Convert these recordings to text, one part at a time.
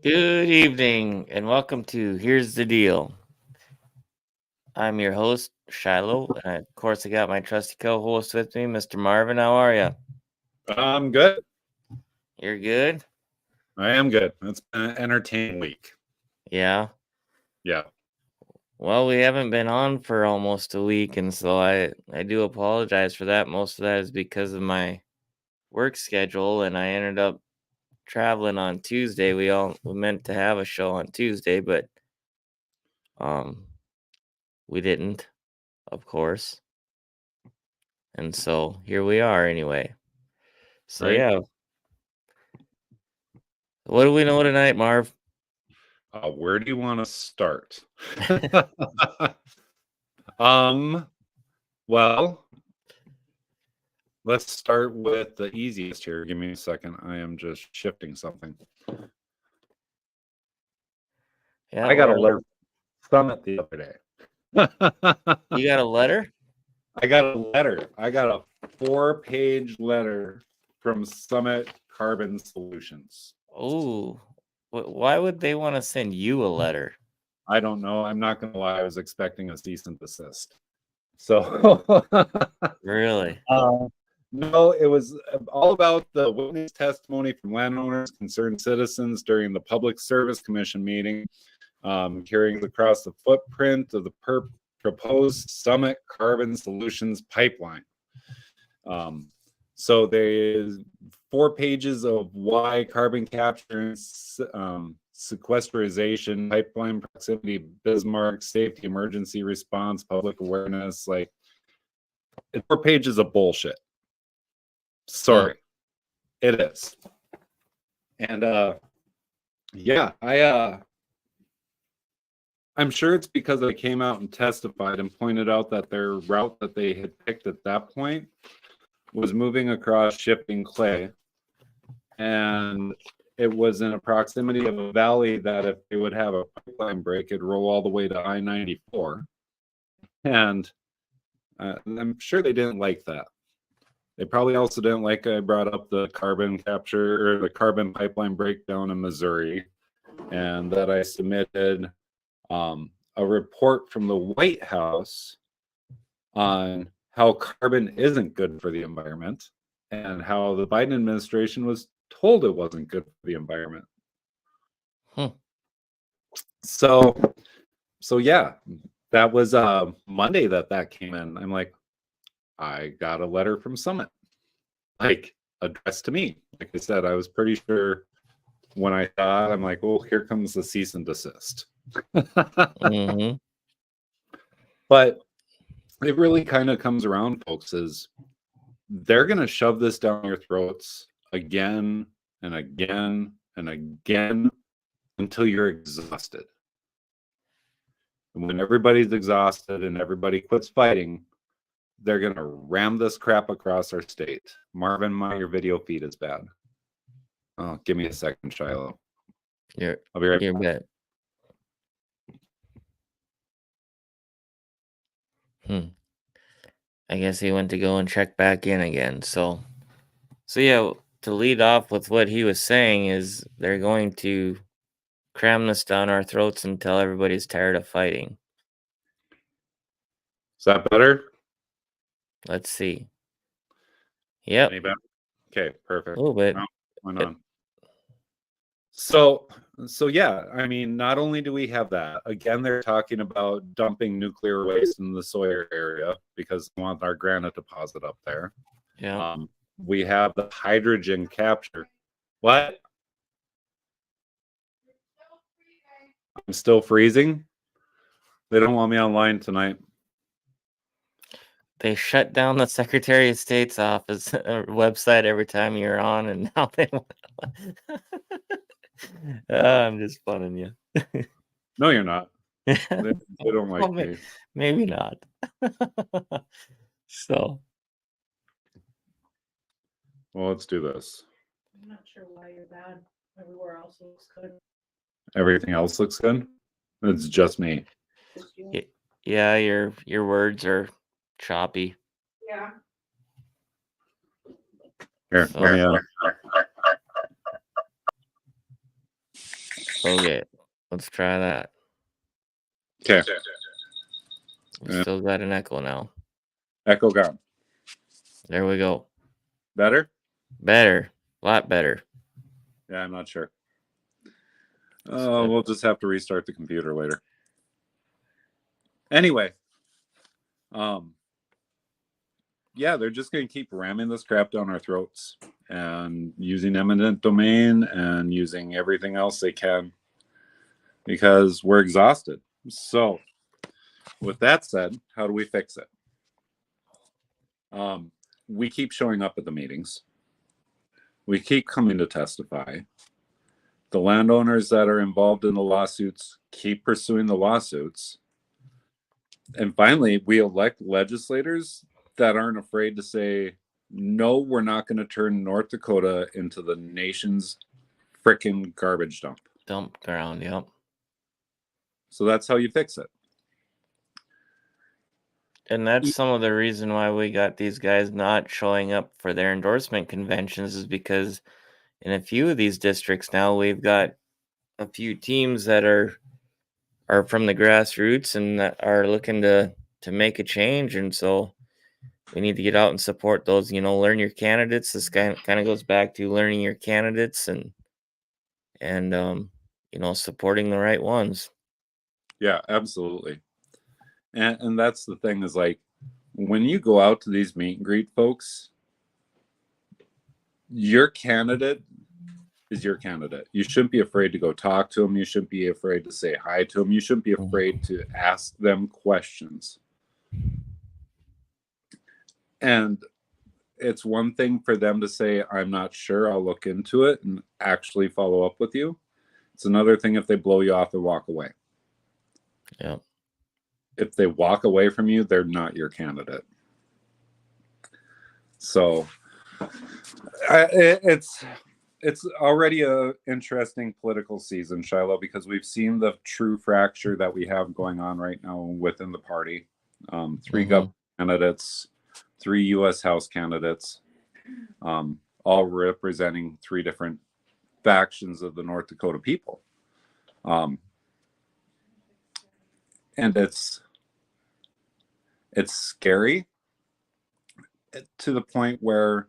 Good evening and welcome to Here's the Deal. I'm your host, Shilo, and of course, I got my trusty co host with me, Mr. Marvin. How are you? I'm good. You're good? I am good. It's been an entertaining week. Yeah. Yeah. Well, we haven't been on for almost a week, and so I do apologize for that. Most of that is because of my work schedule, and I ended up traveling on Tuesday. We meant to have a show on Tuesday, but um we didn't, of course. And so here we are anyway. So Right. yeah, what do we know tonight, Marv? Where do you want to start? um. Well, let's start with the easiest here. Give me a second. I am just shifting something. Yeah, I got a letter from Summit the other day. you got a letter? I got a letter. I got a 4-page letter from Summit Carbon Solutions. Oh, why would they want to send you a letter? I don't know. I'm not going to lie. I was expecting a cease and desist. So, Really? no, it was all about the witness testimony from landowners, concerned citizens during the Public Service Commission meeting, hearings across the footprint of the proposed Summit Carbon Solutions pipeline. So there's 4 pages of why carbon capture and sequestration, pipeline proximity, Bismarck, safety, emergency response, public awareness, like 4 pages of bullshit. Sorry, it is. And yeah, I'm sure it's because I came out and testified and pointed out that their route that they had picked at that point was moving across shipping clay, and it was in a proximity of a valley that if they would have a pipeline break, it'd roll all the way to I-94. And I'm sure they didn't like that. They probably also didn't like I brought up the carbon capture or the carbon pipeline breakdown in Missouri, and that I submitted a report from the White House on how carbon isn't good for the environment and how the Biden administration was told it wasn't good for the environment. So yeah, that was Monday that came in. I'm like, I got a letter from Summit, like addressed to me. Like I said, I was pretty sure when I thought, I'm like, oh, here comes the cease and desist. Mm-hmm. But it really kind of comes around, folks, is they're going to shove this down your throats again and again and again until you're exhausted. And when everybody's exhausted and everybody quits fighting, they're going to ram this crap across our state. Marvin, your video feed is bad. Oh, give me a second, Shiloh. I'll be right back. Bet. I guess he went to go and check back in again. So yeah, to lead off with what he was saying is they're going to cram this down our throats until everybody's tired of fighting. Is that better? Let's see. Yep. Any better? Okay, perfect. A little bit. Went on. So yeah, I mean, not only do we have that, again, they're talking about dumping nuclear waste in the Sawyer area because we want our granite deposit up there. Yeah. We have the hydrogen capture. What? I'm still freezing? They don't want me online tonight. They shut down the Secretary of State's office website every time you're on, and now they want I'm just funning you. No, you're not. They don't like me. Maybe not. So. Well, let's do this. I'm not sure why you're bad. Everywhere else looks good. Everything else looks good? It's just me. Just you. Yeah, your words are choppy. Yeah. Here, let me Okay, let's try that. Okay. We Yeah. still got an echo now. Echo gone. There we go. Better? Better. A lot better. Yeah, I'm not sure. Good. We'll just have to restart the computer later. Anyway, yeah, they're just going to keep ramming this crap down our throats and using eminent domain and using everything else they can because we're exhausted. So, with that said, how do we fix it? We keep showing up at the meetings. We keep coming to testify. The landowners that are involved in the lawsuits keep pursuing the lawsuits. And finally, we elect legislators that aren't afraid to say, no, we're not going to turn North Dakota into the nation's frickin' garbage dump. Dump ground, yep. So that's how you fix it. And that's some of the reason why we got these guys not showing up for their endorsement conventions is because in a few of these districts now we've got a few teams that are from the grassroots and that are looking to make a change, and so we need to get out and support those. Learn your candidates. This kind of goes back to learning your candidates and supporting the right ones. Yeah, absolutely. And that's the thing is like when you go out to these meet and greet folks, your candidate is your candidate. You shouldn't be afraid to go talk to them. You shouldn't be afraid to say hi to them. You shouldn't be afraid to ask them questions. And it's one thing for them to say, I'm not sure, I'll look into it and actually follow up with you. It's another thing if they blow you off and walk away. Yeah. If they walk away from you, they're not your candidate. So it's already a interesting political season, Shiloh, because we've seen the true fracture that we have going on right now within the party. Three government candidates, 3 U.S. House candidates, all representing 3 different factions of the North Dakota people. And it's scary to the point where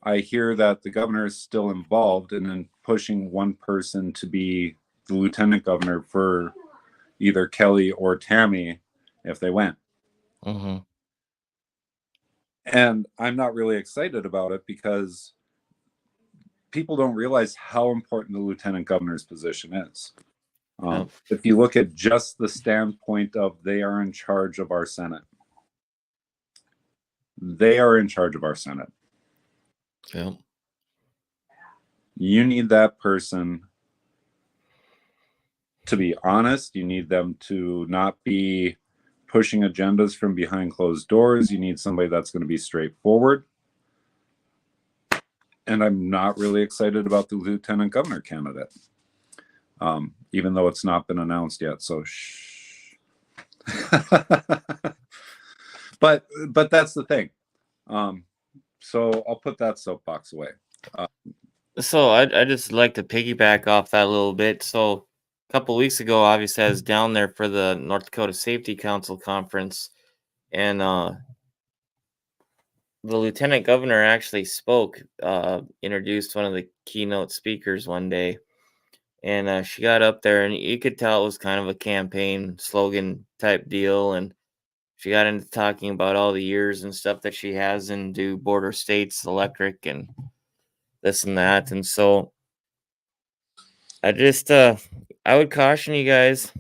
I hear that the governor is still involved in pushing one person to be the lieutenant governor for either Kelly or Tammy if they win. And I'm not really excited about it because people don't realize how important the lieutenant governor's position is. If you look at just the standpoint of they are in charge of our Senate. They are in charge of our Senate. Yeah. You need that person to be honest. You need them to not be pushing agendas from behind closed doors. You need somebody that's going to be straightforward. And I'm not really excited about the lieutenant governor candidate, even though it's not been announced yet. So shh. but that's the thing. So I'll put that soapbox away. So I just like to piggyback off that a little bit. So a couple weeks ago, obviously, I was down there for the North Dakota Safety Council conference, and the lieutenant governor actually spoke, introduced one of the keynote speakers one day, and she got up there, and you could tell it was kind of a campaign slogan type deal, and she got into talking about all the years and stuff that she has in do border states electric and this and that, and so I just I would caution you guys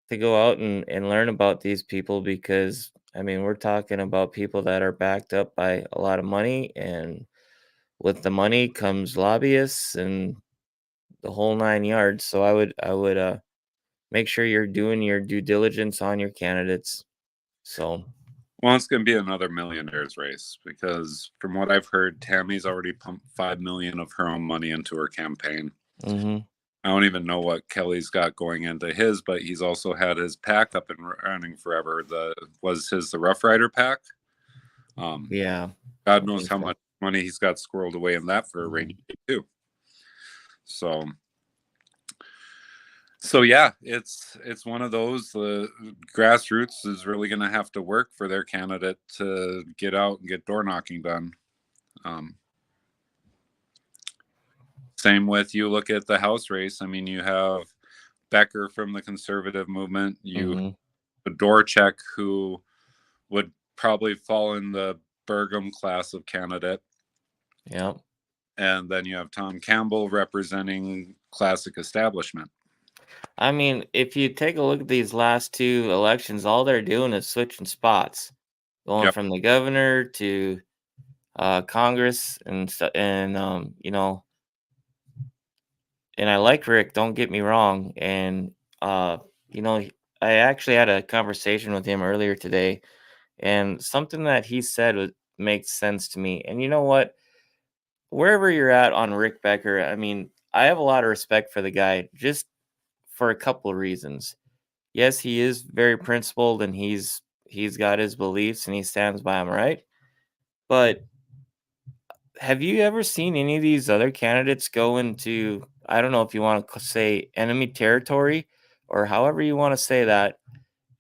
to go out and learn about these people because I mean we're talking about people that are backed up by a lot of money, and with the money comes lobbyists and the whole 9 yards. So I would make sure you're doing your due diligence on your candidates. So Well, it's going to be another millionaire's race because from what I've heard, Tammy's already pumped $5 million of her own money into her campaign. I don't even know what Kelly's got going into his, but he's also had his pack up and running forever. The Rough Rider pack. yeah, God knows how much money he's got squirreled away in that for a rainy day too. So So yeah, it's one of those. The grassroots is really going to have to work for their candidate to get out and get door knocking done. Um, Same with, you look at the House race. I mean, you have Becker from the conservative movement. You Mm-hmm. have Dorchek, who would probably fall in the Burgum class of candidate. Yep. And then you have Tom Campbell representing classic establishment. I mean, if you take a look at these last two elections, all they're doing is switching spots, going Yep. from the governor to Congress and and I like Rick. Don't get me wrong, and uh, you know, I actually had a conversation with him earlier today, and something that he said makes sense to me. And you know what? Wherever you're at on Rick Becker, I mean, I have a lot of respect for the guy, just for a couple of reasons. Yes, he is very principled and he's got his beliefs and he stands by them, right? But have you ever seen any of these other candidates go into, I don't know if you want to say enemy territory or however you want to say that,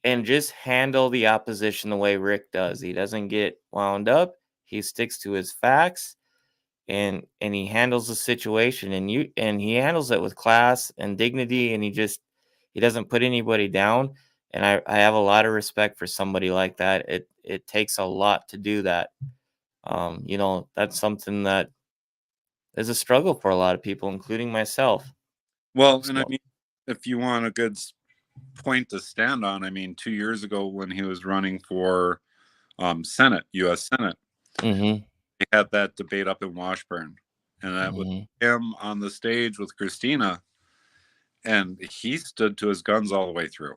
and just handle the opposition the way Rick does? He doesn't get wound up. He sticks to his facts and he handles the situation and he handles it with class and dignity, and he doesn't put anybody down. And I have a lot of respect for somebody like that. It takes a lot to do that. That's something that is a struggle for a lot of people, including myself. Well, and I So, mean, if you want a good point to stand on, I mean, 2 years ago when he was running for Senate, U.S. Senate, mm-hmm, he had that debate up in Washburn, and that was mm-hmm, him on the stage with Christina, and he stood to his guns all the way through.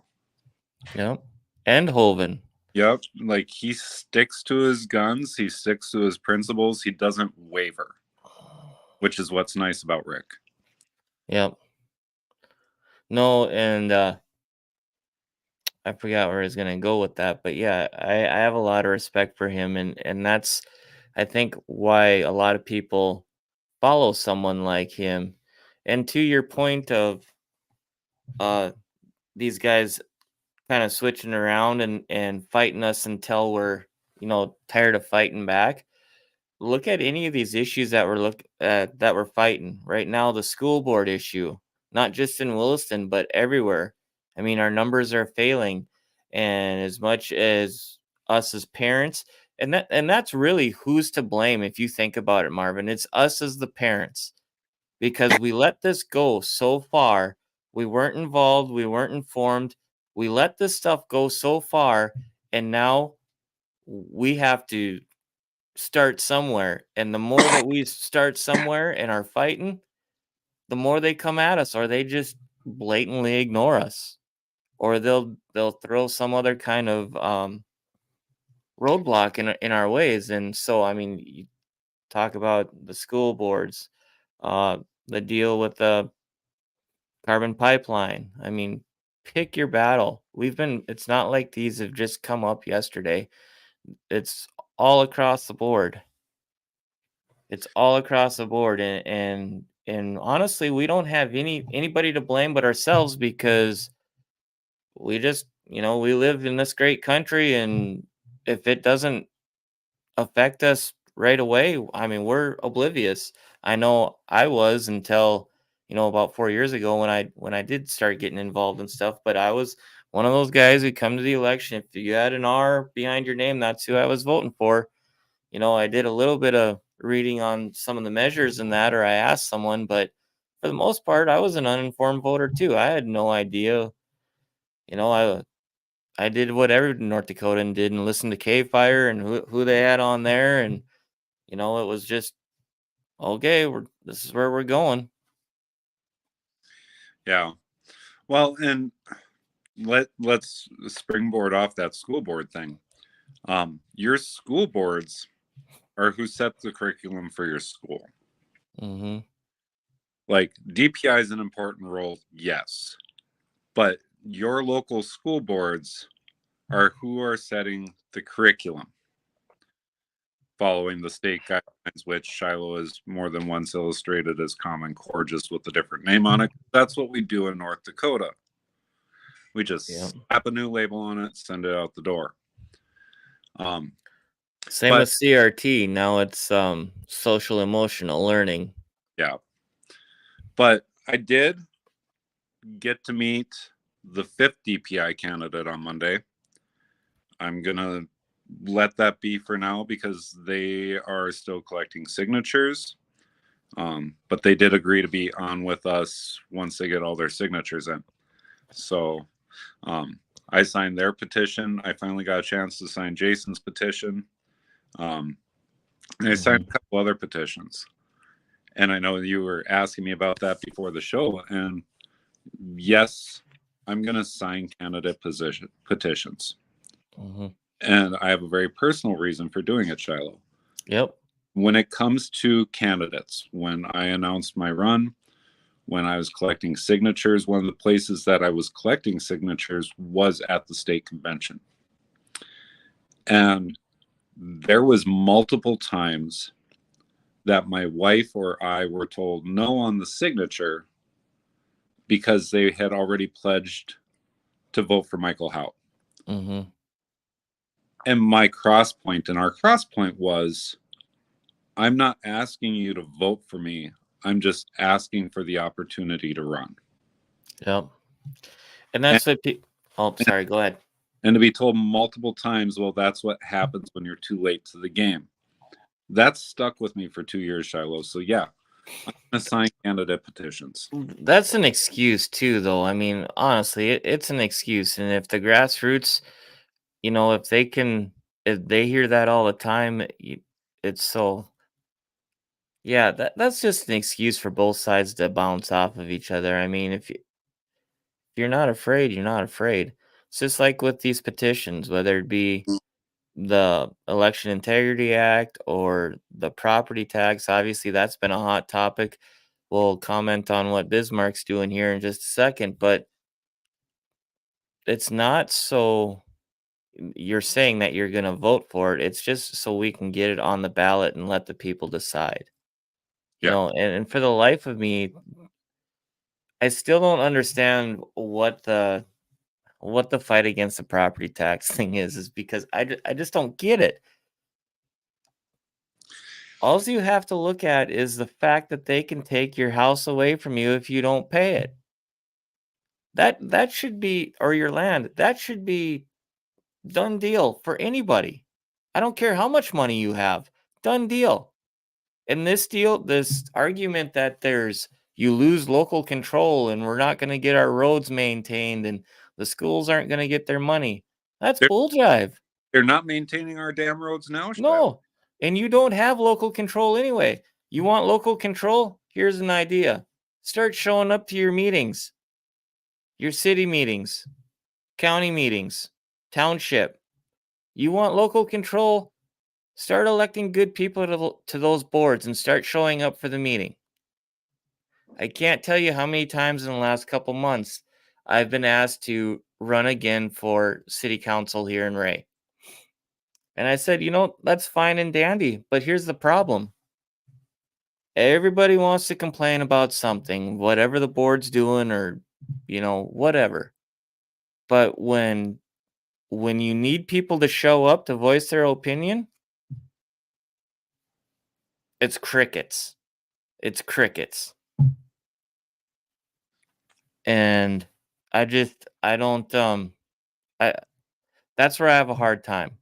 yep. And Hovind. Yep, like he sticks to his guns, he sticks to his principles, he doesn't waver, which is what's nice about Rick. Yep. No, and I forgot where I was gonna go with that, but yeah, I have a lot of respect for him, and that's I think why a lot of people follow someone like him. And to your point of uh these guys kind of switching around and fighting us until we're tired of fighting back. Look at any of these issues that we're fighting right now. The school board issue, not just in Williston but everywhere. I mean, our numbers are failing, and as much as us as parents, and that's really who's to blame if you think about it, Marvin. It's us as the parents, because we let this go so far. We weren't involved, we weren't informed. We let this stuff go so far, and now we have to start somewhere. And the more that we start somewhere and are fighting, the more they come at us, or they just blatantly ignore us, or they'll throw some other kind of roadblock in our ways. And so, I mean, you talk about the school boards, uh, the deal with the carbon pipeline. I mean, pick your battle. It's not like these have just come up yesterday. It's all across the board. It's all across the board. And honestly, we don't have anybody to blame but ourselves, because we just, we live in this great country, and if it doesn't affect us right away, I mean, we're oblivious. I know I was until, about 4 years ago when I did start getting involved in stuff, but I was one of those guys who come to the election. If you had an R behind your name, that's who I was voting for. I did a little bit of reading on some of the measures in that, or I asked someone, but for the most part, I was an uninformed voter too. I had no idea. I did what every North Dakotan did and listened to Cave Fire and who they had on there, and it was just okay. This is where we're going. Yeah. Well, and let's springboard off that school board thing. Your school boards are who sets the curriculum for your school. Mm-hmm. Like DPI is an important role, yes, but your local school boards are who are setting the curriculum. following the state guidelines, which Shilo is more than once illustrated as Common Core, just with a different name on it. That's what we do in North Dakota. We just slap a new label on it, send it out the door. Same with CRT. Now it's social emotional learning. Yeah. But I did get to meet the 5th DPI candidate on Monday. I'm going to let that be for now because they are still collecting signatures. But they did agree to be on with us once they get all their signatures in. So I signed their petition. I finally got a chance to sign Jason's petition. And I signed a couple other petitions. And I know you were asking me about that before the show. And yes, I'm going to sign candidate petitions. And I have a very personal reason for doing it, Shilo. Yep. When it comes to candidates, when I announced my run, when I was collecting signatures, one of the places that I was collecting signatures was at the state convention. And there was multiple times that my wife or I were told no on the signature because they had already pledged to vote for Michael Hout. And my crosspoint and our crosspoint was, I'm not asking you to vote for me. I'm just asking for the opportunity to run. Yep. And that's what sorry, go ahead. And to be told multiple times, well, that's what happens when you're too late to the game. That's stuck with me for 2 years, Shilo. So yeah, I'm going to sign candidate petitions. That's an excuse too, though. I mean, honestly, it's an excuse. And if the grassroots, if they hear that all the time, it's so... Yeah, that's just an excuse for both sides to bounce off of each other. I mean, if you're not afraid, you're not afraid. It's just like with these petitions, whether it be the Election Integrity Act or the property tax. Obviously, that's been a hot topic. We'll comment on what Bismarck's doing here in just a second, but it's not so you're saying that you're going to vote for it. It's just so we can get it on the ballot and let the people decide. And for the life of me, I still don't understand what the fight against the property tax thing is because I just don't get it. All you have to look at is the fact that they can take your house away from you if you don't pay it. That should be, or your land, that should be done deal for anybody. I don't care how much money you have. Done deal. And this argument that you lose local control and we're not going to get our roads maintained and the schools aren't going to get their money. That's bull jive. They're not maintaining our damn roads now? No. And you don't have local control anyway. You want local control? Here's an idea. Start showing up to your meetings. Your city meetings, county meetings, township. You want local control? Start electing good people to those boards and start showing up for the meeting. I can't tell you how many times in the last couple months I've been asked to run again for city council here in Ray. And I said, that's fine and dandy, but here's the problem. Everybody wants to complain about something, whatever the board's doing or, whatever. But when you need people to show up to voice their opinion, it's crickets. It's crickets. And that's where I have a hard time.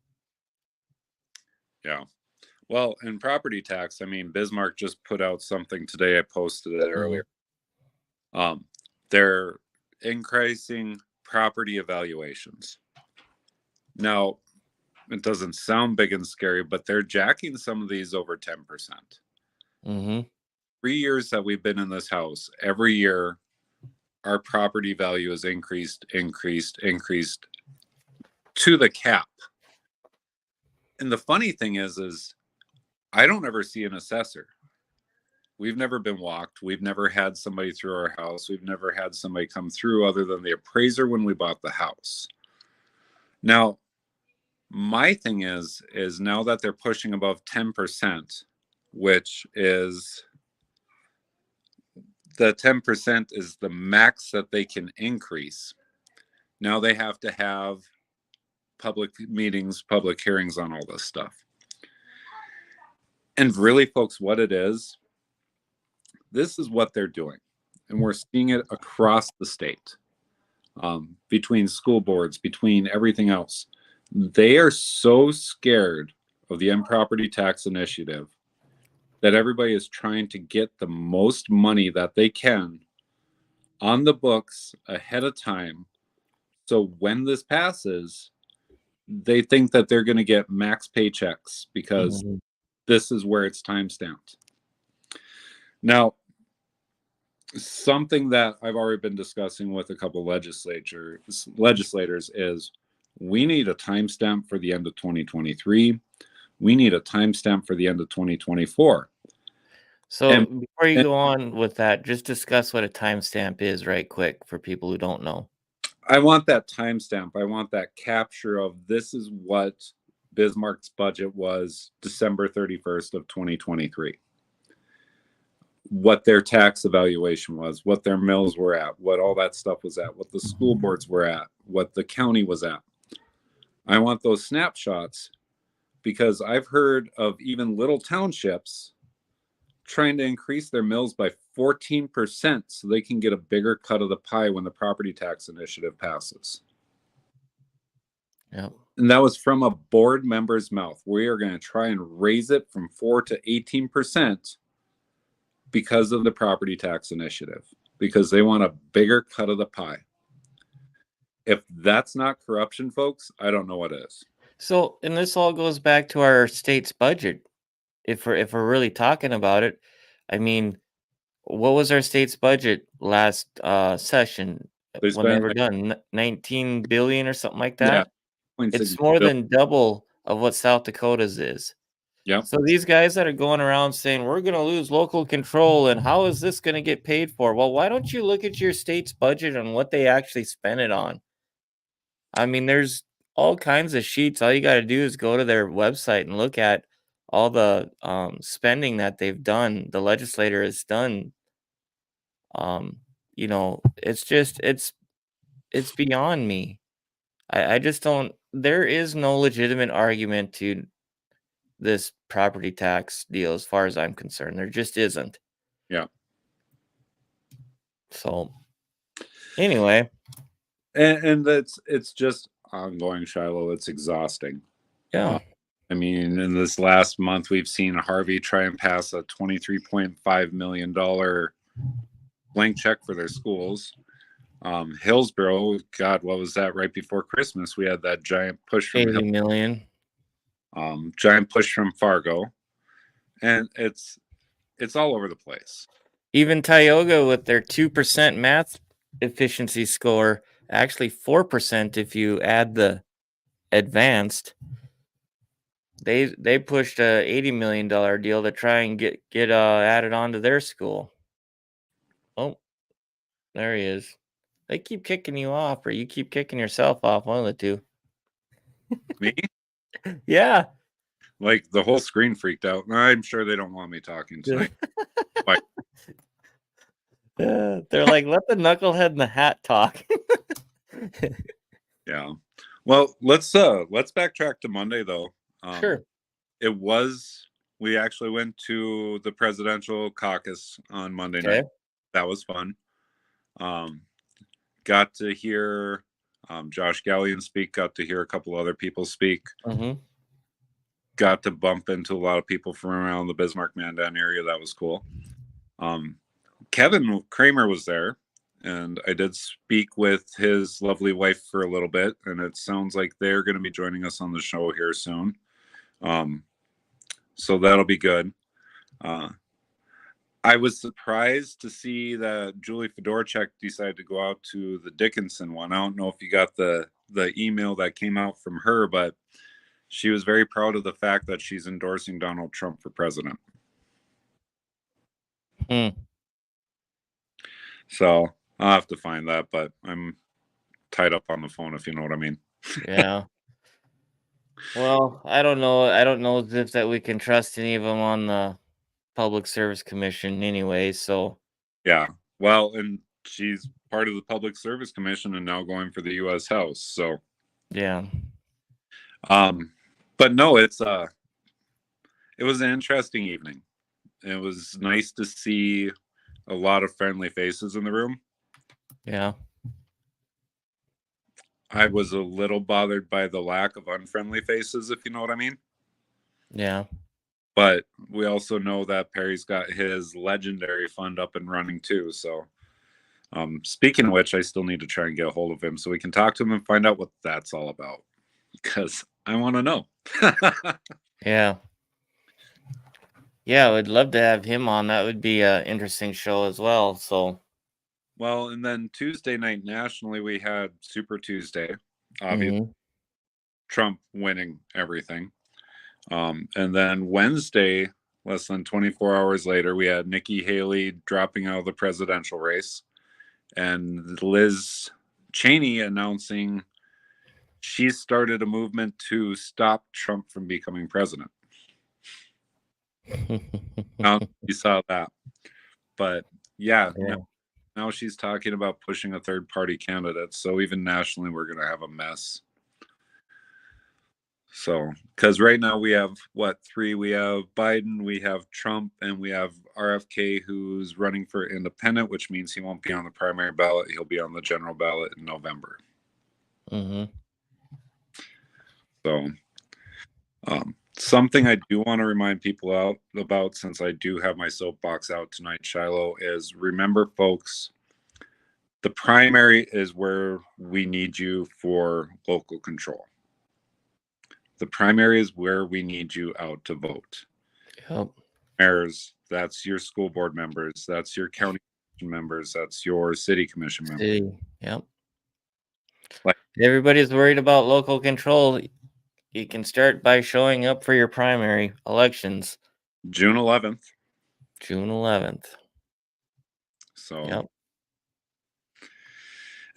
Yeah. Well, in property tax, I mean, Bismarck just put out something today. I posted it earlier. They're increasing property evaluations. Now, it doesn't sound big and scary, but they're jacking some of these over 10%. 3 years that we've been in this house, every year, our property value has increased to the cap. And the funny thing is I don't ever see an assessor. We've never been walked. We've never had somebody through our house. We've never had somebody come through other than the appraiser when we bought the house. Now, My thing is now that they're pushing above 10%, which is the 10% is the max that they can increase. Now they have to have public meetings, public hearings on all this stuff. And really, folks, what it is, this is what they're doing. And we're seeing it across the state, between school boards, between everything else. They are so scared of the property tax initiative that everybody is trying to get the most money that they can on the books ahead of time. So when this passes, they think that they're going to get max paychecks because this is where it's time stamped. Now, something that I've already been discussing with a couple legislators is we need a timestamp for the end of 2023. We need a timestamp for the end of 2024. So before you go on with that, just discuss what a timestamp is right quick for people who don't know. I want that timestamp. I want that capture of this is what Bismarck's budget was December 31st of 2023. What their tax evaluation was, what their mills were at, what all that stuff was at, what the school boards were at, what the county was at. I want those snapshots because I've heard of even little townships trying to increase their mills by 14% so they can get a bigger cut of the pie when the property tax initiative passes. Yeah. And that was from a board member's mouth. We are going to try and raise it from 4 to 18% because of the property tax initiative, because they want a bigger cut of the pie. If that's not corruption, folks, I don't know what is. So, and this all goes back to our state's budget. If we're really talking about it, I mean, what was our state's budget last session when they were done? 19 billion or something like that? Yeah, it's more than double of what South Dakota's is. Yeah. So these guys that are going around saying we're going to lose local control and how is this going to get paid for? Well, why don't you look at your state's budget and what they actually spent it on? I mean, there's all kinds of sheets. All you got to do is go to their website and look at all the spending that they've done. The legislator has done. You know, it's just it's beyond me. I just don't. There is no legitimate argument to this property tax deal as far as I'm concerned. There just isn't. Yeah. So anyway. And it's just ongoing, Shilo. It's exhausting. Yeah. I mean, in this last month, we've seen Harvey try and pass a $23.5 million blank check for their schools. Hillsborough, God, what was that? Right before Christmas, we had that giant push from 80 million. Giant push from Fargo, and it's all over the place. Even Tioga with their 2% math efficiency score, actually 4% if you add the advanced. They pushed a $80 million deal to try and get added onto their school. Oh, there he is. They keep kicking you off, or you keep kicking yourself off. One of the two. Me? Yeah. Like the whole screen freaked out. I'm sure they don't want me talking tonight. They're like, let the knucklehead in the hat talk. Yeah. Well, let's backtrack to Monday though. Sure. We actually went to the presidential caucus on Monday night. That was fun. Got to hear Josh Gallion speak, got to hear a couple other people speak. Mm-hmm. Got to bump into a lot of people from around the Bismarck-Mandan area. That was cool. Kevin Kramer was there, and I did speak with his lovely wife for a little bit, and it sounds like they're going to be joining us on the show here soon. So that'll be good. I was surprised to see that Julie Fedorchak decided to go out to the Dickinson one. I don't know if you got the email that came out from her, but she was very proud of the fact that she's endorsing Donald Trump for president. So I'll have to find that, but I'm tied up on the phone, if you know what I mean. Yeah. Well, I don't know. I don't know if that we can trust any of them on the Public Service Commission anyway. So Yeah. Well, and she's part of the Public Service Commission and now going for the U.S. House. So, yeah, um, but no, it was an interesting evening. It was nice to see a lot of friendly faces in the room. yeah, I was a little bothered by the lack of unfriendly faces, if you know what I mean. yeah. But we also know that Perry's got his legendary fund up and running too. So, speaking of which, I still need to try and get a hold of him so we can talk to him and find out what that's all about because I want to know. Yeah. Yeah, I would love to have him on. That would be a interesting show as well. So, Well, and then Tuesday night nationally, we had Super Tuesday. Obviously, mhm. Trump winning everything. And then Wednesday, less than 24 hours later, we had Nikki Haley dropping out of the presidential race and Liz Cheney announcing she started a movement to stop Trump from becoming president. You saw that. But yeah, Yeah. now she's talking about pushing a third party candidate. So even nationally, we're going to have a mess. So, because right now we have what, three? We have Biden, we have Trump, and we have RFK who's running for independent, which means he won't be on the primary ballot. He'll be on the general ballot in November. Mhm. So, something I do want to remind people out about, since I do have my soapbox out tonight, Shiloh, is remember, folks, the primary is where we need you for local control. The primary is where we need you out to vote. Yep. Mayors, that's your school board members, that's your county commission members, that's your city commission members. City. Yep. Like Everybody's worried about local control. You can start by showing up for your primary elections, June 11th. June 11th. So, Yep.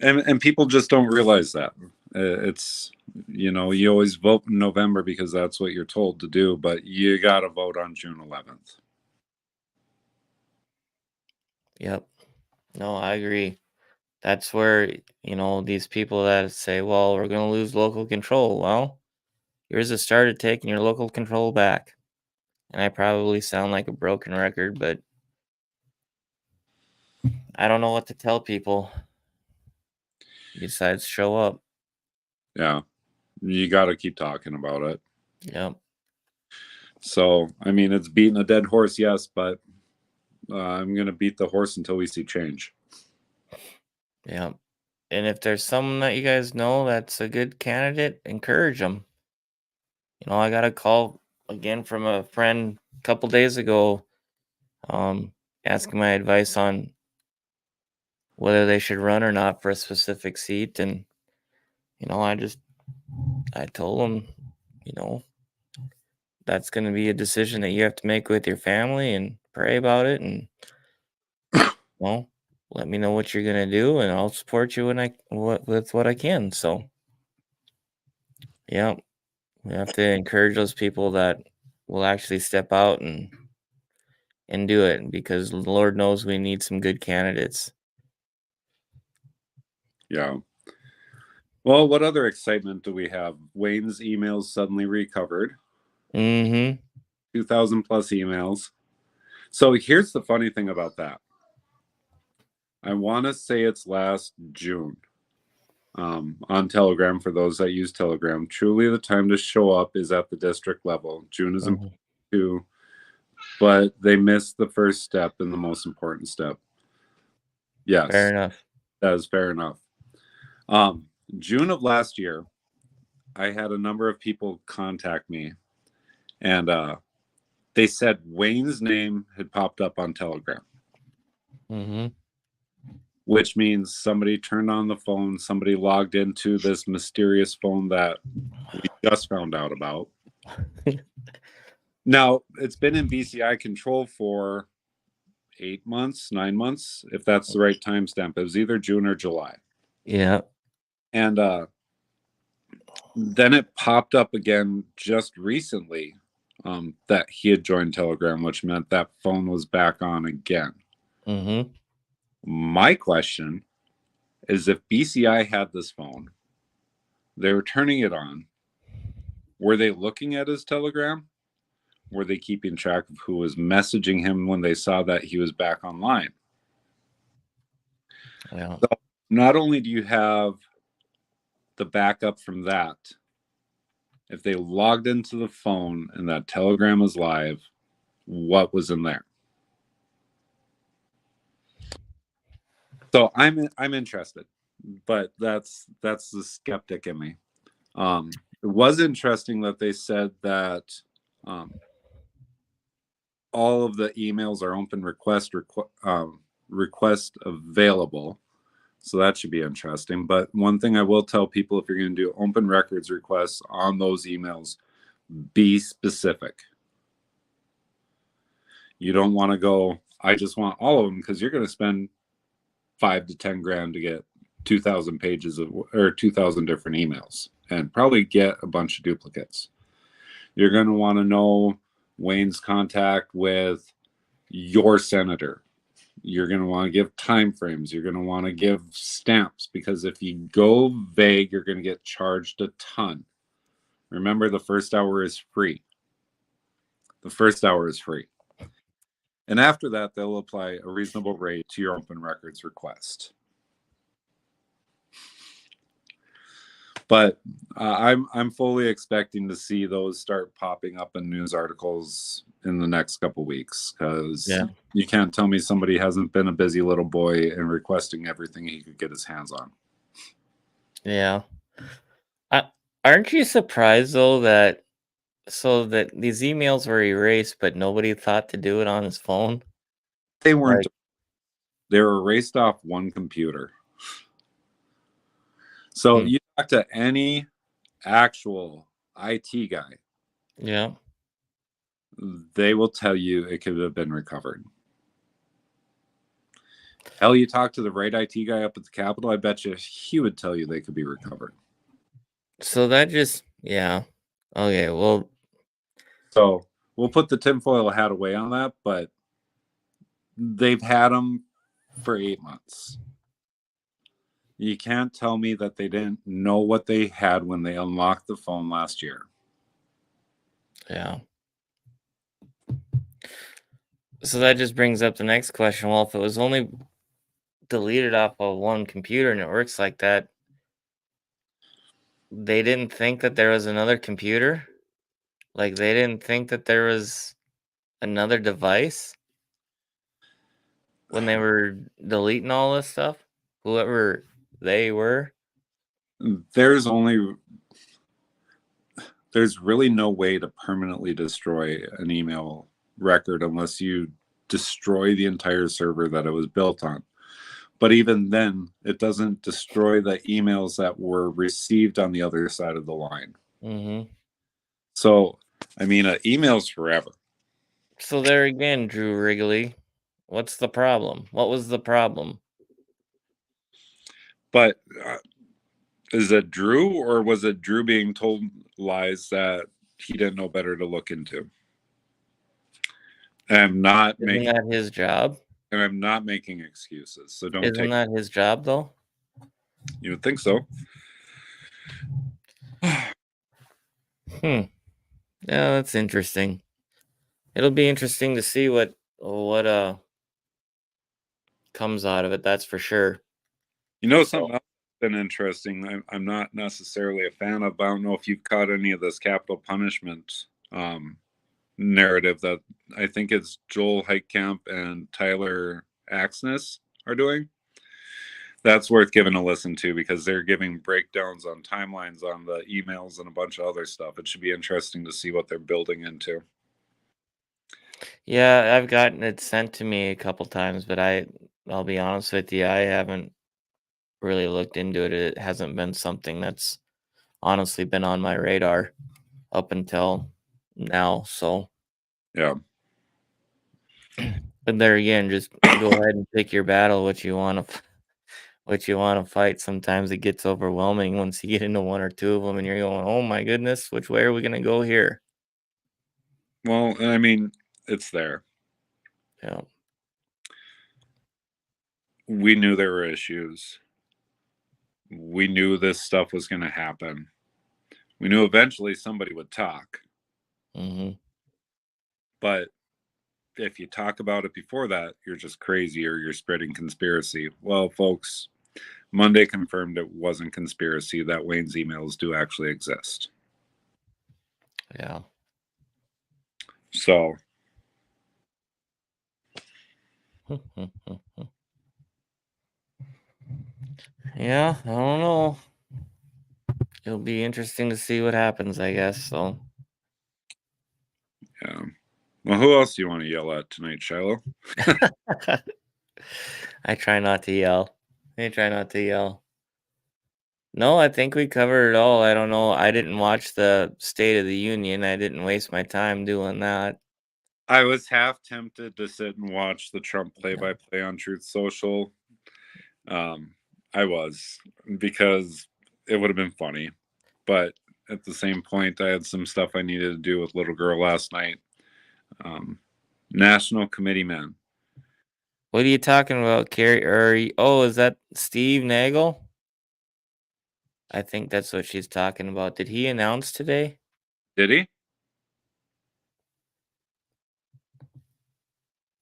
and people just don't realize that. It's, you know, you always vote in November because that's what you're told to do, but you got to vote on June 11th. Yep. No, I agree. That's where, these people that say, well, we're going to lose local control. Well, here's a start at taking your local control back. And I probably sound like a broken record, but I don't know what to tell people besides show up. Yeah, you got to keep talking about it. Yep. So, I mean, it's beating a dead horse, yes, but I'm going to beat the horse until we see change. Yep. And if there's someone that you guys know that's a good candidate, encourage them. I got a call again from a friend a couple days ago, asking my advice on whether they should run or not for a specific seat. And, I told them, you know, that's going to be a decision that you have to make with your family and pray about it. And, well, let me know what you're going to do and I'll support you with what I can. So, yeah, we have to encourage those people that will actually step out and do it because Lord knows we need some good candidates. Yeah. Well, what other excitement do we have? Wayne's emails suddenly recovered. Mm-hmm. 2,000 plus emails. So here's the funny thing about that. I want to say it's last June on Telegram. For those that use Telegram, truly the time to show up is at the district level. June is important too, but they missed the first step and the most important step. Yes, Fair enough. that is fair enough. June of last year, I had a number of people contact me, and they said Wayne's name had popped up on Telegram. Mm-hmm. Which means somebody turned on the phone, somebody logged into this mysterious phone that we just found out about. Now, it's been in BCI control for 8 months, 9 months, if that's the right timestamp. It was either June or July. Yeah. And Then it popped up again just recently that he had joined Telegram, which meant that phone was back on again. Mm-hmm. My question is, if BCI had this phone, they were turning it on, were they looking at his Telegram? Were they keeping track of who was messaging him when they saw that he was back online? Yeah. So not only do you have the backup from that, if they logged into the phone and that Telegram was live, what was in there? So I'm interested, but that's the skeptic in me. It was interesting that they said that all of the emails are open request available. So that should be interesting. But one thing I will tell people, if you're going to do open records requests on those emails, be specific. You don't want to go, I just want all of them, because you're going to spend 5 to 10 grand to get 2,000 pages of, or 2,000 different emails, and probably get a bunch of duplicates. You're going to want to know Wayne's contact with your senator. You're going to want to give time frames. You're going to want to give stamps, because if you go vague, you're going to get charged a ton. Remember, the first hour is free. The first hour is free. And after that, they'll apply a reasonable rate to your open records request. But I'm fully expecting to see those start popping up in news articles in the next couple weeks, because you can't tell me somebody hasn't been a busy little boy and requesting everything he could get his hands on. Yeah. Aren't you surprised though that these emails were erased, but nobody thought to do it on his phone? They weren't. They were erased off one computer. So you talk to any actual IT guy, yeah, they will tell you it could have been recovered. Hell, you talk to the right IT guy up at the Capitol, I bet you he would tell you they could be recovered. So that just, yeah. Okay, well. So we'll put the tinfoil hat away on that, but they've had them for 8 months. You can't tell me that they didn't know what they had when they unlocked the phone last year. Yeah. So that just brings up the next question. Well, if it was only deleted off of one computer and it works like that, they didn't think that there was another computer? Like, they didn't think that there was another device when they were deleting all this stuff? Whoever they were? There's really no way to permanently destroy an email record unless you destroy the entire server that it was built on. But even then, it doesn't destroy the emails that were received on the other side of the line. Mm-hmm. So, I mean, email's forever. So there again, Drew Wrigley, what's the problem? What was the problem? But is it Drew, or was it Drew being told lies that he didn't know better to look into? I'm not Isn't that his job? And I'm not making excuses. So don't Isn't that his job, though? You would think so. Yeah, that's interesting. It'll be interesting to see what comes out of it. That's for sure. You know, something else that's been interesting. I'm not necessarily a fan of. I don't know if you've caught any of this capital punishment narrative that I think it's Joel Heitkamp and Tyler Axness are doing. That's worth giving a listen to, because they're giving breakdowns on timelines on the emails and a bunch of other stuff. It should be interesting to see what they're building into. Yeah, I've gotten it sent to me a couple times, but I'll be honest with you, I haven't really looked into it. It hasn't been something that's honestly been on my radar up until now. So yeah. But there again, just go ahead and pick your battle, what you want to what you want to fight. Sometimes it gets overwhelming once you get into one or two of them, and you're going, "Oh my goodness, which way are we gonna go here?" Well, and I mean, it's there. Yeah. We knew there were issues. We knew this stuff was going to happen. We knew eventually somebody would talk. Mm-hmm. But if you talk about it before that, you're just crazy or you're spreading conspiracy. Well, folks, Monday confirmed it wasn't conspiracy, that Wayne's emails do actually exist. Yeah. So, Yeah, I don't know. It'll be interesting to see what happens, I guess. So, yeah. Well, who else do you want to yell at tonight, Shiloh? I try not to yell. I try not to yell. No, I think we covered it all. I don't know. I didn't watch the State of the Union. I didn't waste my time doing that. I was half tempted to sit and watch the Trump Yeah. play-by-play on Truth Social. I was, because it would have been funny. But at the same point, I had some stuff I needed to do with little girl last night. National Committee man. What are you talking about, Carrie? Oh, is that Steve Nagel? I think that's what she's talking about. Did he announce today? Did he?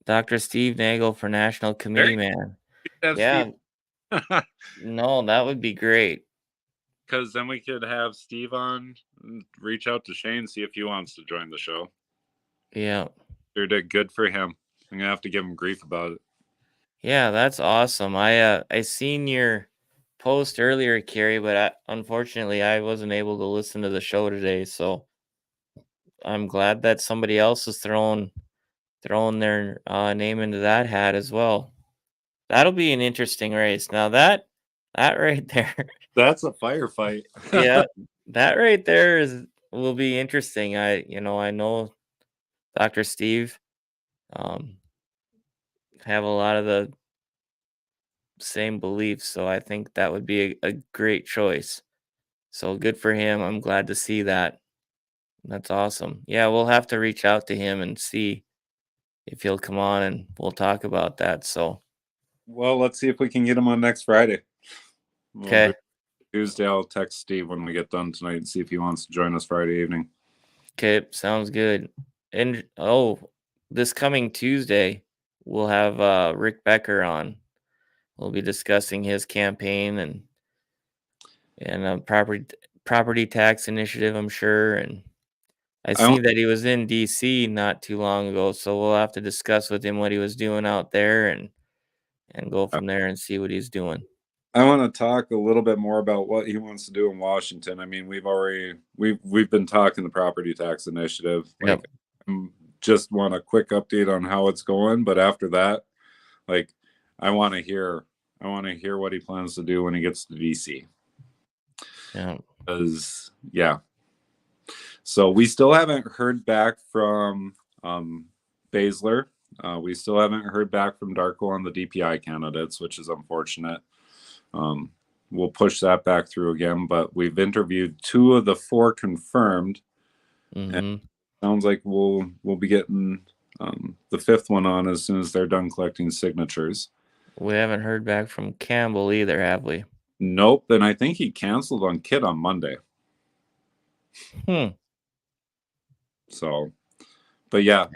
Dr. Steve Nagel for National There Committee Man. have Yeah, Steve. no, that would be great. Because then we could have Steve on, reach out to Shane, see if he wants to join the show. Yeah. Sure did good for him. I'm gonna have to give him grief about it. Yeah, that's awesome. I seen your post earlier, Carrie, but unfortunately I wasn't able to listen to the show today, so I'm glad that somebody else is throwing their name into that hat as well. That'll be an interesting race. Now that right there, That's a firefight. yeah, that right there will be interesting. I know Dr. Steve um have a lot of the same beliefs, so I think that would be a great choice. So good for him. I'm glad to see that. That's awesome. Yeah, we'll have to reach out to him and see if he'll come on and we'll talk about that. So, Well, let's see if we can get him on next Friday. We'll do okay. Tuesday. I'll text Steve when we get done tonight and see if he wants to join us Friday evening. Okay, sounds good. And this coming Tuesday, we'll have Rick Becker on. We'll be discussing his campaign and property tax initiative, I'm sure. And I I want, see that he was in DC not too long ago, so we'll have to discuss with him what he was doing out there and go from there and see what he's doing. I want to talk a little bit more about what he wants to do in Washington. I mean, we've been talking the property tax initiative. Yep. Like, just want a quick update on how it's going, but after that, like, I want to hear what he plans to do when he gets to DC. Yeah. Because yeah, so we still haven't heard back from Baszler. We still haven't heard back from Darko on the DPI candidates, which is unfortunate. We'll push that back through again, but we've interviewed 2 of the 4 confirmed. And Mm-hmm. sounds like we'll be getting the 5th one on as soon as they're done collecting signatures. We haven't heard back from Campbell either, have we? Nope. And I think he canceled on Kit on Monday. Hmm. So, but yeah,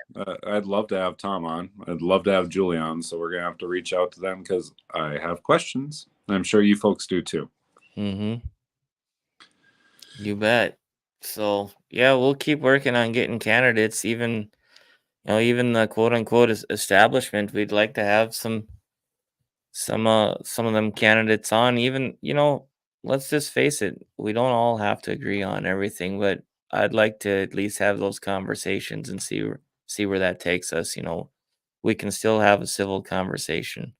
I'd love to have Tom on. I'd love to have Julie on. So we're gonna have to reach out to them because I have questions. I'm sure you folks do too. Mm-hmm. You bet. So yeah, we'll keep working on getting candidates. Even the quote unquote establishment. We'd like to have some of them candidates on. Even let's just face it, we don't all have to agree on everything, but I'd like to at least have those conversations and see where that takes us. We can still have a civil conversation.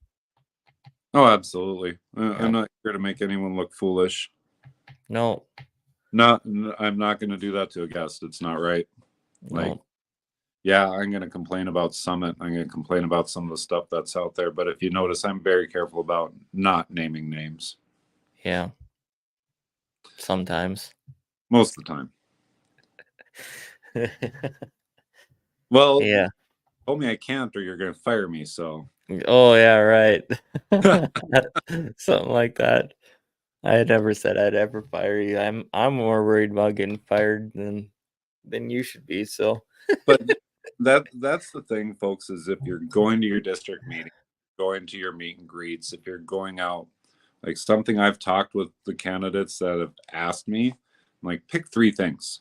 Oh, absolutely. Yeah. I'm not here to make anyone look foolish. No. I'm not going to do that to a guest. It's not right. Like, No. Yeah, I'm going to complain about Summit. I'm going to complain about some of the stuff that's out there. But if you notice, I'm very careful about not naming names Yeah. Sometimes. most of the time. Well, Yeah. told me I can't, or you're going to fire me. So, Oh yeah, right. Something like that. I had never said I'd ever fire you. I'm more worried about getting fired than you should be. So but that's the thing, folks, is if you're going to your district meeting, going to your meet and greets, if you're going out, like something I've talked with the candidates that have asked me, I'm like, pick three things.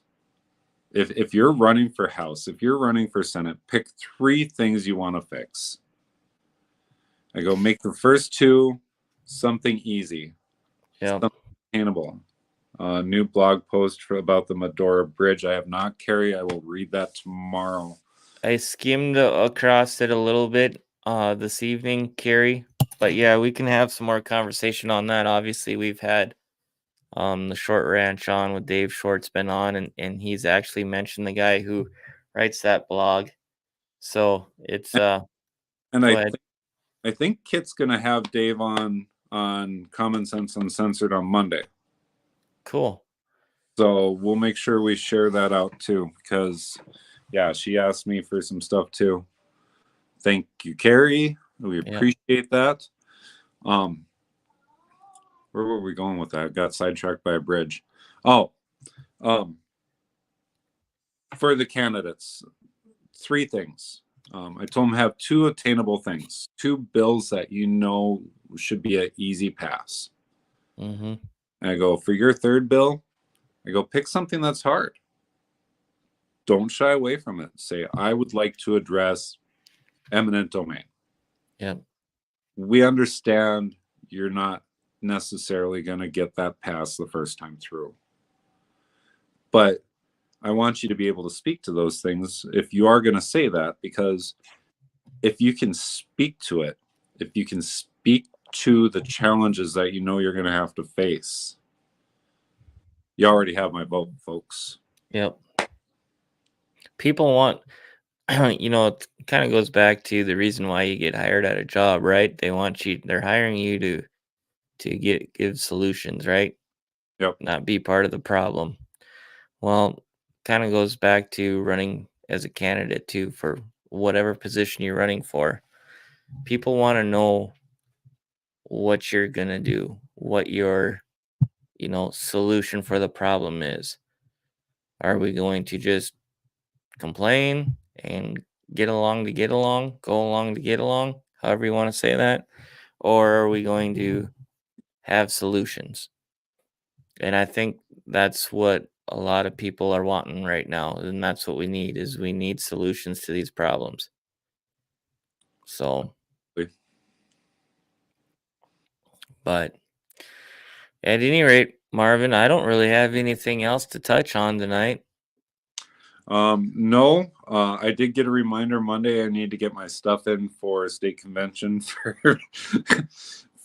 If you're running for House, if you're running for Senate, pick three things you want to fix. I go, make the first two something easy, yeah. something attainable. New blog post about the Medora Bridge. I have not, Carrie. I will read that tomorrow. I skimmed across it a little bit this evening, Carrie. But yeah, we can have some more conversation on that. Obviously, we've had the Short Ranch on with Dave Short's been on, and he's actually mentioned the guy who writes that blog. So it's And go ahead. I think Kit's gonna have Dave on Common Sense Uncensored on Monday. Cool. So we'll make sure we share that out too, because yeah, she asked me for some stuff too. Thank you, Carrie. We Yeah. appreciate that. Where were we going with that? Got sidetracked by a bridge. Oh, for the candidates, three things. I told them have two attainable things, two bills that you know should be an easy pass. Mm-hmm. And I go, for your third bill, I go, pick something that's hard. Don't shy away from it. Say, I would like to address eminent domain. Yep. We understand you're not necessarily going to get that pass the first time through. But I want you to be able to speak to those things if you are going to say that, because if you can speak to it, if you can speak to the challenges that you know you're going to have to face, you already have my vote, folks. Yep. People want, it kind of goes back to the reason why you get hired at a job, right? They're hiring you to give solutions, right? Yep. Not be part of the problem. Well, kind of goes back to running as a candidate too for whatever position you're running for. People want to know what you're going to do, what your, solution for the problem is. Are we going to just complain and get along to get along, go along to get along, however you want to say that? Or are we going to have solutions? And I think that's what a lot of people are wanting right now, and that's what we need solutions to these problems. So, but at any rate, Marvin, I don't really have anything else to touch on tonight. No, I did get a reminder Monday. I need to get my stuff in for state convention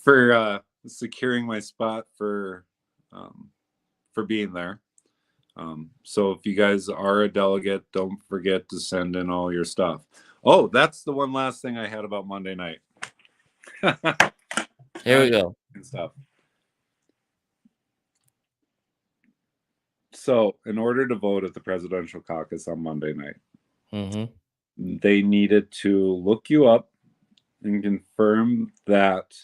for securing my spot for being there. So if you guys are a delegate, don't forget to send in all your stuff. Oh, that's the one last thing I had about Monday night. Here we go. Stuff. So, in order to vote at the presidential caucus on Monday night, they needed to look you up and confirm that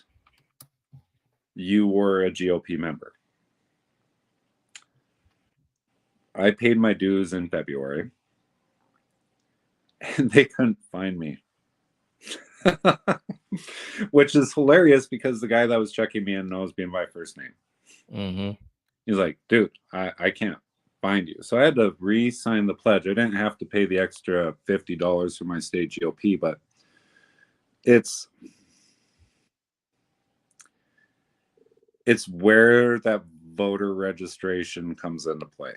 you were a GOP member. I paid my dues in February, and they couldn't find me. Which is hilarious because the guy that was checking me in knows me by first name. He's like, dude, I can't find you. So I had to re-sign the pledge. I didn't have to pay the extra $50 for my state GOP, but it's where that voter registration comes into play.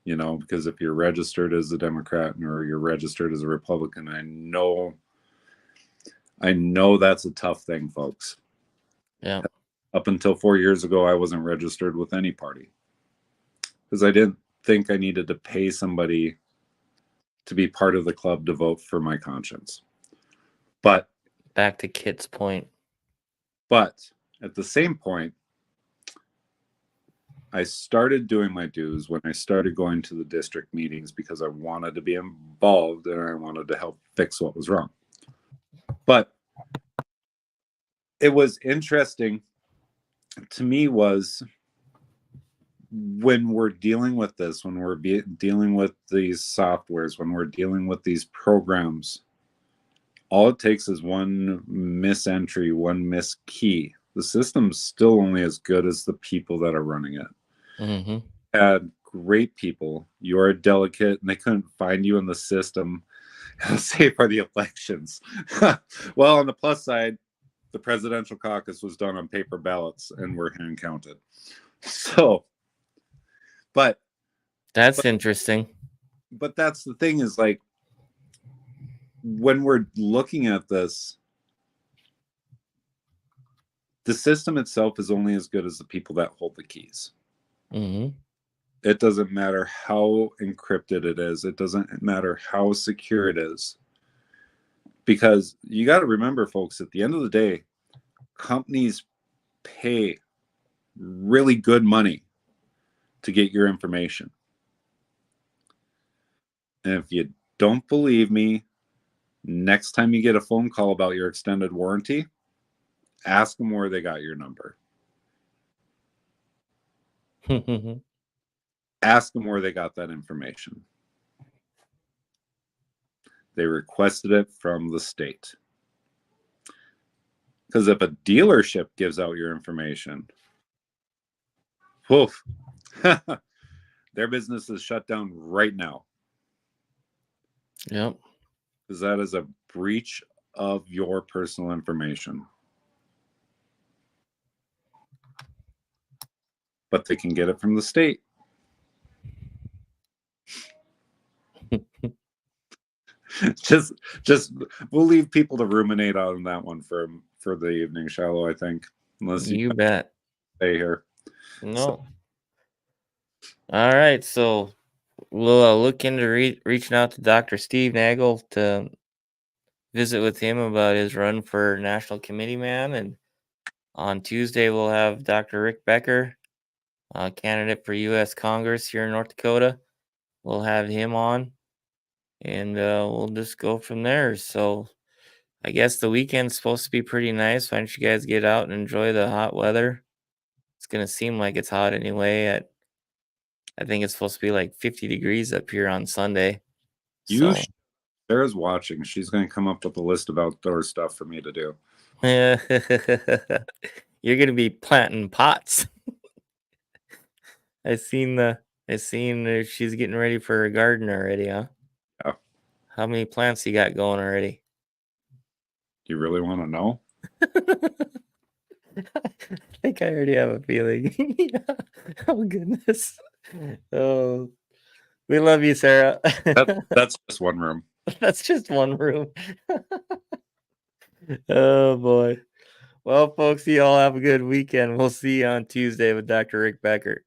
Because if you're registered as a Democrat or you're registered as a Republican, I know that's a tough thing, folks. Yeah. Up until 4 years ago, I wasn't registered with any party because I didn't think I needed to pay somebody to be part of the club to vote for my conscience. But Back to Kit's point. But at the same point, I started doing my dues when I started going to the district meetings because I wanted to be involved and I wanted to help fix what was wrong. But it was interesting to me was when we're dealing with this, when we're dealing with these softwares, when we're dealing with these programs, all it takes is one misentry, one miskey. The system's still only as good as the people that are running it. Mm-hmm. Had great people. You're a delegate, and they couldn't find you in the system, say for the elections. Well, on the plus side, the presidential caucus was done on paper ballots and were hand counted. So, but That's interesting. But that's the thing is like when we're looking at this, the system itself is only as good as the people that hold the keys. Mm-hmm. It doesn't matter how encrypted it is. It doesn't matter how secure it is. Because you got to remember, folks, at the end of the day, companies pay really good money to get your information. And if you don't believe me, next time you get a phone call about your extended warranty, ask them where they got your number. Ask them where they got that information. They requested it from the state. Because if a dealership gives out your information, woof, their business is shut down right now. Yep. Because that is a breach of your personal information. But they can get it from the state. just we'll leave people to ruminate on that one for the evening, Shilo, I think. Unless you bet. Stay here. No. So. All right, so we'll look into reaching out to Dr. Steve Nagel to visit with him about his run for national committee man, and on Tuesday we'll have Dr. Rick Becker, candidate for U.S. Congress here in North Dakota. We'll have him on, and we'll just go from there. So I guess the weekend's supposed to be pretty nice. Why don't you guys get out and enjoy the hot weather? It's gonna seem like it's hot anyway. I think it's supposed to be like 50 degrees up here on Sunday. Sarah's watching. She's going to come up with a list of outdoor stuff for me to do. You're gonna be planting pots. I seen she's getting ready for her garden already, huh? Yeah. How many plants you got going already? You really want to know? I think I already have a feeling. Yeah. Oh goodness. Oh, we love you, Sarah. That's just one room. That's just one room. Oh boy. Well, folks, you all have a good weekend. We'll see you on Tuesday with Dr. Rick Becker.